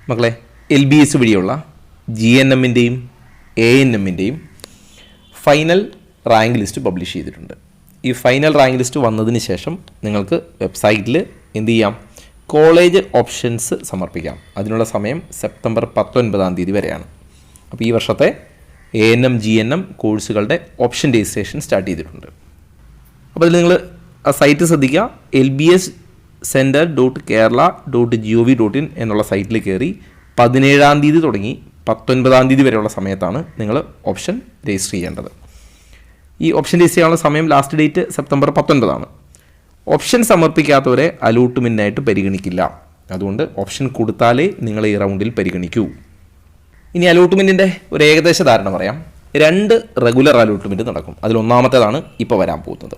മക്കളെ, LBS വഴിയുള്ള GNMൻ്റെയും ANMൻ്റെയും final rank list publish ചെയ്തിട്ടുണ്ട്. ഈ ഫൈനൽ റാങ്ക് ലിസ്റ്റ് വന്നതിന് ശേഷം നിങ്ങൾക്ക് വെബ്സൈറ്റിൽ എന്ത് ചെയ്യാം? കോളേജ് ഓപ്ഷൻസ് സമർപ്പിക്കാം. അതിനുള്ള സമയം സെപ്റ്റംബർ 19 വരെയാണ്. അപ്പോൾ ഈ വർഷത്തെ ANM GNM കോഴ്സുകളുടെ ഓപ്ഷൻ രജിസ്ട്രേഷൻ സ്റ്റാർട്ട് ചെയ്തിട്ടുണ്ട്. അപ്പോൾ അതിൽ നിങ്ങൾ ആ സൈറ്റ് ശ്രദ്ധിക്കുക. lbscenter.kerala.gov.in എന്നുള്ള സൈറ്റിൽ കയറി 17 തുടങ്ങി 19 വരെയുള്ള സമയത്താണ് നിങ്ങൾ ഓപ്ഷൻ രജിസ്റ്റർ ചെയ്യേണ്ടത്. ഈ ഓപ്ഷൻ രജിസ്റ്റർ ചെയ്യാനുള്ള സമയം ലാസ്റ്റ് ഡേറ്റ് സെപ്റ്റംബർ 19. ഓപ്ഷൻ സമർപ്പിക്കാത്തവരെ അലോട്ട്മെൻറ്റിനായിട്ട് പരിഗണിക്കില്ല. അതുകൊണ്ട് ഓപ്ഷൻ കൊടുത്താലേ നിങ്ങൾ ഈ റൗണ്ടിൽ പരിഗണിക്കൂ. ഇനി അലോട്ട്മെൻറ്റിൻ്റെ ഒരു ഏകദേശ ധാരണ പറയാം. 2 റെഗുലർ അലോട്ട്മെൻറ്റ് നടക്കും. അതിലൊന്നാമത്തേതാണ് ഇപ്പോൾ വരാൻ പോകുന്നത്.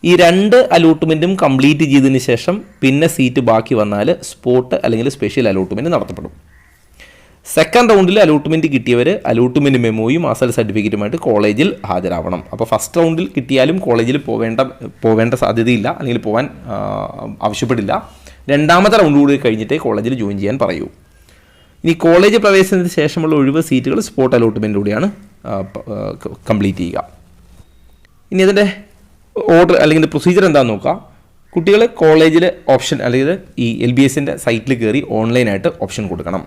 ഈ 2 അലോട്ട്മെൻറ്റും കംപ്ലീറ്റ് ചെയ്തതിന് ശേഷം പിന്നെ സീറ്റ് ബാക്കി വന്നാൽ സ്പോട്ട് അല്ലെങ്കിൽ സ്പെഷ്യൽ അലോട്ട്മെൻറ്റ് നടത്തപ്പെടും. സെക്കൻഡ് റൗണ്ടിൽ അലോട്ട്മെൻറ്റ് കിട്ടിയവർ അലോട്ട്മെൻറ്റ് മെമ്മോയും അസൽ സർട്ടിഫിക്കറ്റുമായിട്ട് കോളേജിൽ ഹാജരാവണം. അപ്പോൾ ഫസ്റ്റ് റൗണ്ടിൽ കിട്ടിയാലും കോളേജിൽ പോവേണ്ട സാധ്യതയില്ല, അല്ലെങ്കിൽ പോകാൻ ആവശ്യപ്പെടില്ല. രണ്ടാമത്തെ റൗണ്ട് കൂടി കഴിഞ്ഞിട്ടേ കോളേജിൽ ജോയിൻ ചെയ്യാൻ പറയൂ. ഇനി കോളേജ് പ്രവേശനത്തിന് ശേഷമുള്ള ഒഴിവ് സീറ്റുകൾ സ്പോട്ട് അലോട്ട്മെൻറ്റിലൂടെയാണ് കംപ്ലീറ്റ് ചെയ്യുക. ഇനി അതിൻ്റെ ഓർഡർ അല്ലെങ്കിൽ പ്രൊസീജിയർ എന്താണെന്ന് നോക്കുക. കുട്ടികൾ കോളേജിൽ ഓപ്ഷൻ അല്ലെങ്കിൽ ഈ LBSൻ്റെ സൈറ്റിൽ കയറി ഓൺലൈനായിട്ട് ഓപ്ഷൻ കൊടുക്കണം.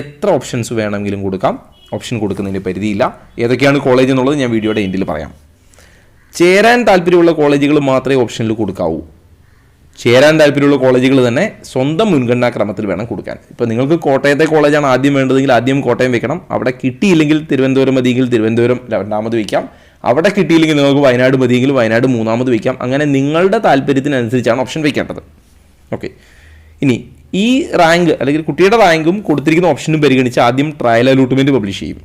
എത്ര ഓപ്ഷൻസ് വേണമെങ്കിലും കൊടുക്കാം. ഓപ്ഷൻ കൊടുക്കുന്നതിന് പരിധിയില്ല. ഏതൊക്കെയാണ് കോളേജ് എന്നുള്ളത് ഞാൻ വീഡിയോയുടെ എൻഡിൽ പറയാം. ചേരാൻ താല്പര്യമുള്ള കോളേജുകൾ മാത്രമേ ഓപ്ഷനിൽ കൊടുക്കാവൂ. ചേരാൻ താല്പര്യമുള്ള കോളേജുകൾ തന്നെ സ്വന്തം മുൻഗണനാ ക്രമത്തിൽ വേണം കൊടുക്കാൻ. ഇപ്പോൾ നിങ്ങൾക്ക് കോട്ടയത്തെ കോളേജാണ് ആദ്യം വേണ്ടതെങ്കിൽ ആദ്യം കോട്ടയം വെക്കണം. അവിടെ കിട്ടിയില്ലെങ്കിൽ തിരുവനന്തപുരം മതിയെങ്കിൽ തിരുവനന്തപുരം രണ്ടാമത് വയ്ക്കാം. അവിടെ കിട്ടിയില്ലെങ്കിൽ നിങ്ങൾക്ക് വയനാട് മതിയെങ്കിൽ വയനാട് മൂന്നാമത് വയ്ക്കാം. അങ്ങനെ നിങ്ങളുടെ താല്പര്യത്തിനനുസരിച്ചാണ് ഓപ്ഷൻ വയ്ക്കേണ്ടത്. ഓക്കെ. ഇനി ഈ റാങ്ക് അല്ലെങ്കിൽ കുട്ടിയുടെ റാങ്കും കൊടുത്തിരിക്കുന്ന ഓപ്ഷനും പരിഗണിച്ച് ആദ്യം ട്രയൽ അലോട്ട്മെൻറ്റ് പബ്ലിഷ് ചെയ്യും.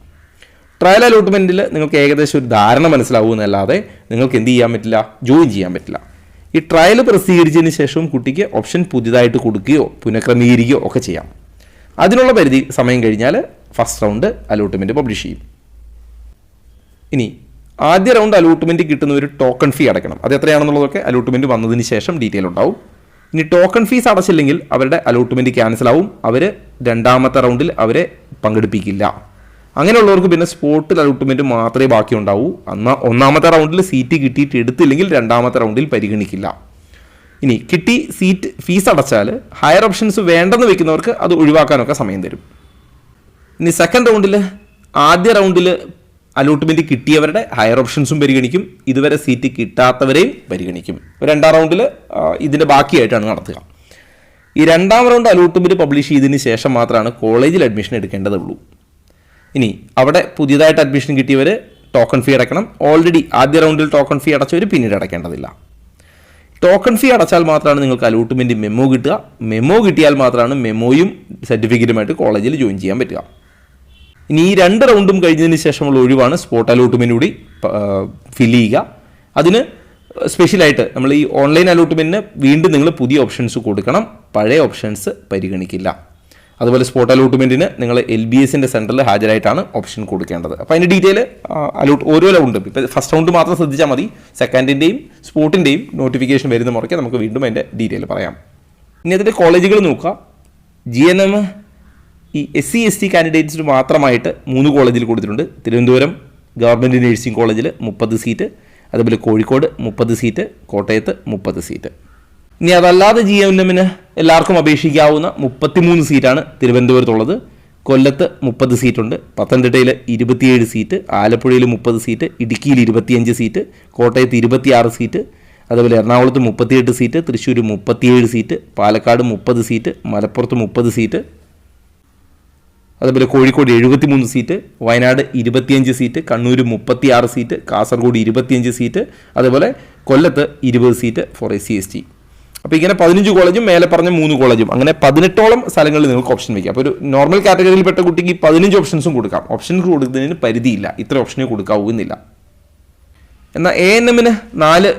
ട്രയൽ അലോട്ട്മെൻറ്റിൽ നിങ്ങൾക്ക് ഏകദേശം ഒരു ധാരണ മനസ്സിലാവുമെന്നല്ലാതെ നിങ്ങൾക്ക് എന്ത് ചെയ്യാൻ പറ്റില്ല? ജോയിൻ ചെയ്യാൻ പറ്റില്ല. ഈ ട്രയൽ പ്രസിദ്ധീകരിച്ചതിന് ശേഷവും കുട്ടിക്ക് ഓപ്ഷൻ പുതിയതായിട്ട് കൊടുക്കുകയോ പുനഃക്രമീകരിക്കുകയോ ഒക്കെ ചെയ്യാം. അതിനുള്ള പരിധി സമയം കഴിഞ്ഞാൽ ഫസ്റ്റ് റൗണ്ട് അലോട്ട്മെൻറ്റ് പബ്ലിഷ് ചെയ്യും. ഇനി ആദ്യ റൗണ്ട് അലോട്ട്മെൻറ്റ് കിട്ടുന്ന ഒരു ടോക്കൺ ഫീ അടയ്ക്കണം. അത് എത്രയാണെന്നുള്ളതൊക്കെ അലോട്ട്മെൻറ്റ് വന്നതിന് ശേഷം ഡീറ്റെയിൽ ഉണ്ടാവും. ഇനി ടോക്കൺ ഫീസ് അടച്ചില്ലെങ്കിൽ അവരുടെ അലോട്ട്മെൻറ്റ് ക്യാൻസലാവും. അവർ രണ്ടാമത്തെ റൗണ്ടിൽ അവരെ പങ്കെടുപ്പിക്കില്ല. അങ്ങനെയുള്ളവർക്ക് പിന്നെ സ്പോട്ടിൽ അലോട്ട്മെൻറ്റ് മാത്രമേ ബാക്കി ഉണ്ടാവൂ. ഒന്നാമത്തെ റൗണ്ടിൽ സീറ്റ് കിട്ടിയിട്ട് എടുത്തില്ലെങ്കിൽ രണ്ടാമത്തെ റൗണ്ടിൽ പരിഗണിക്കില്ല. ഇനി കിട്ടി സീറ്റ് ഫീസ് അടച്ചാൽ ഹയർ ഓപ്ഷൻസ് വേണ്ടെന്ന് വെക്കുന്നവർക്ക് അത് ഒഴിവാക്കാനൊക്കെ സമയം തരും. ഇനി സെക്കൻഡ് റൗണ്ടിൽ ആദ്യ റൗണ്ടിൽ അലോട്ട്മെൻറ്റ് കിട്ടിയവരുടെ ഹയർ ഓപ്ഷൻസും പരിഗണിക്കും. ഇതുവരെ സീറ്റ് കിട്ടാത്തവരെയും പരിഗണിക്കും. രണ്ടാം റൗണ്ടിൽ ഇതിൻ്റെ ബാക്കിയായിട്ടാണ് നടത്തുക. ഈ രണ്ടാം റൗണ്ട് അലോട്ട്മെൻറ്റ് പബ്ലിഷ് ചെയ്തതിന് ശേഷം മാത്രമാണ് കോളേജിൽ അഡ്മിഷൻ എടുക്കേണ്ടതുള്ളൂ. ഇനി അവിടെ പുതിയതായിട്ട് അഡ്മിഷൻ കിട്ടിയവർ ടോക്കൺ ഫീ അടയ്ക്കണം. ഓൾറെഡി ആദ്യ റൗണ്ടിൽ ടോക്കൺ ഫീ അടച്ചവർ പിന്നീട് അടയ്ക്കേണ്ടതില്ല. ടോക്കൺ ഫീ അടച്ചാൽ മാത്രമാണ് നിങ്ങൾക്ക് അലോട്ട്മെൻറ്റ് മെമ്മോ കിട്ടുക. മെമ്മോ കിട്ടിയാൽ മാത്രമാണ് മെമ്മോയും സർട്ടിഫിക്കറ്റുമായിട്ട് കോളേജിൽ ജോയിൻ ചെയ്യാൻ പറ്റുക. ഇനി ഈ 2 റൗണ്ടും കഴിഞ്ഞതിന് ശേഷമുള്ള ഒഴിവാണ് സ്പോട്ട് അലോട്ട്മെൻറ്റ് കൂടി ഫില്ല് ചെയ്യുക. അതിന് സ്പെഷ്യലായിട്ട് നമ്മൾ ഈ ഓൺലൈൻ അലോട്ട്മെൻറ്റിന് വീണ്ടും നിങ്ങൾ പുതിയ ഓപ്ഷൻസ് കൊടുക്കണം. പഴയ ഓപ്ഷൻസ് പരിഗണിക്കില്ല. അതുപോലെ സ്പോട്ട് അലോട്ട്മെൻറ്റിന് നിങ്ങൾ LBSൻ്റെ സെൻറ്ററിൽ ഹാജരായിട്ടാണ് ഓപ്ഷൻ കൊടുക്കേണ്ടത്. അപ്പോൾ അതിൻ്റെ ഡീറ്റെയിൽ ഓരോ റൗണ്ടും ഇപ്പോൾ ഫസ്റ്റ് റൗണ്ട് മാത്രം ശ്രദ്ധിച്ചാൽ മതി. സെക്കൻഡിൻ്റെയും സ്പോട്ടിൻ്റെയും നോട്ടിഫിക്കേഷൻ വരുന്ന മുറയ്ക്ക് നമുക്ക് വീണ്ടും അതിൻ്റെ ഡീറ്റെയിൽ പറയാം. ഇനി അതിൻ്റെ കോളേജുകൾ നോക്കുക. GNM ഈ SC/ST കാൻഡിഡേറ്റ്സിന് മാത്രമായിട്ട് 3 കോളേജിൽ കൊടുത്തിട്ടുണ്ട്. തിരുവനന്തപുരം ഗവൺമെൻറ് നഴ്സിംഗ് കോളേജിൽ 30 സീറ്റ്, അതുപോലെ കോഴിക്കോട് 30 സീറ്റ്, കോട്ടയത്ത് 30 സീറ്റ്. ഇനി അതല്ലാതെ GNMന് എല്ലാവർക്കും അപേക്ഷിക്കാവുന്ന 33 സീറ്റാണ് തിരുവനന്തപുരത്തുള്ളത്. കൊല്ലത്ത് 30 സീറ്റുണ്ട്, പത്തനംതിട്ടയിൽ 27 സീറ്റ്, ആലപ്പുഴയിൽ 30 സീറ്റ്, ഇടുക്കിയിൽ 25 സീറ്റ്, കോട്ടയത്ത് 26 സീറ്റ്, അതുപോലെ എറണാകുളത്ത് 38 seat, Thrissur 37 seat, Palakkad 30 seat, മലപ്പുറത്ത് 30 സീറ്റ്, അതുപോലെ Kozhikode 73 seat, Wayanad 25 seat, Kannur 36 seat, Kasaragod 25 seat, അതുപോലെ കൊല്ലത്ത് 20 സീറ്റ് ഫോർ SC/ST. അപ്പോൾ ഇങ്ങനെ 15 കോളേജും മേലെ പറഞ്ഞ 3 കോളേജും അങ്ങനെ 18ഓളം സ്ഥലങ്ങളിൽ നിങ്ങൾക്ക് ഓപ്ഷൻ വയ്ക്കാം. അപ്പോൾ ഒരു നോർമൽ കാറ്റഗറിയിൽപ്പെട്ട കുട്ടിക്ക് 15 ഓപ്ഷൻസും കൊടുക്കാം. ഓപ്ഷൻസ് കൊടുക്കുന്നതിന് പരിധിയില്ല. ഇത്ര ഓപ്ഷനെ കൊടുക്കാവുന്നില്ല. എന്നാൽ ANMന് 4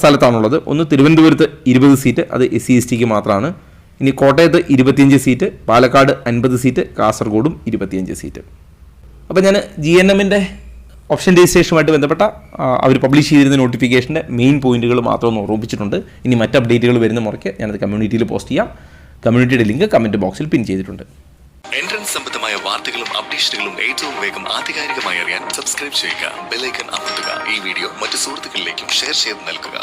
സ്ഥലത്താണുള്ളത്. ഒന്ന് തിരുവനന്തപുരത്ത് 20 സീറ്റ്, അത് SC/STക്ക് മാത്രമാണ്. ഇനി കോട്ടയത്ത് 25 സീറ്റ്, പാലക്കാട് 50 സീറ്റ്, കാസർഗോഡും 25 സീറ്റ്. അപ്പോൾ ഞാൻ GNMൻ്റെ ഓപ്ഷൻ രജിസ്ട്രേഷനുമായിട്ട് ബന്ധപ്പെട്ട അവർ പബ്ലിഷ് ചെയ്തിരുന്ന നോട്ടിഫിക്കേഷൻ്റെ മെയിൻ പോയിന്റുകൾ മാത്രം ഒന്ന് ഓർമ്മിപ്പിച്ചിട്ടുണ്ട്. ഇനി മറ്റ് അപ്ഡേറ്റുകൾ വരുന്ന മുറയ്ക്ക് ഞാനത് കമ്മ്യൂണിറ്റിയിൽ പോസ്റ്റ് ചെയ്യാം. കമ്മ്യൂണിറ്റിയുടെ ലിങ്ക് കമൻറ്റ് ബോക്സിൽ പിൻ ചെയ്തിട്ടുണ്ട്. എൻട്രൻസ് സംബന്ധമായ വാർത്തകളും അപ്ഡേഷനുകളും ഏറ്റവും വേഗം ആധികാരികമായി അറിയാൻ സബ്സ്ക്രൈബ് ചെയ്യുക, ബെല്ലൈക്കൺ അമർത്തുക. ഈ വീഡിയോ മറ്റു സുഹൃത്തുക്കളിലേക്കും ഷെയർ ചെയ്ത് നൽകുക.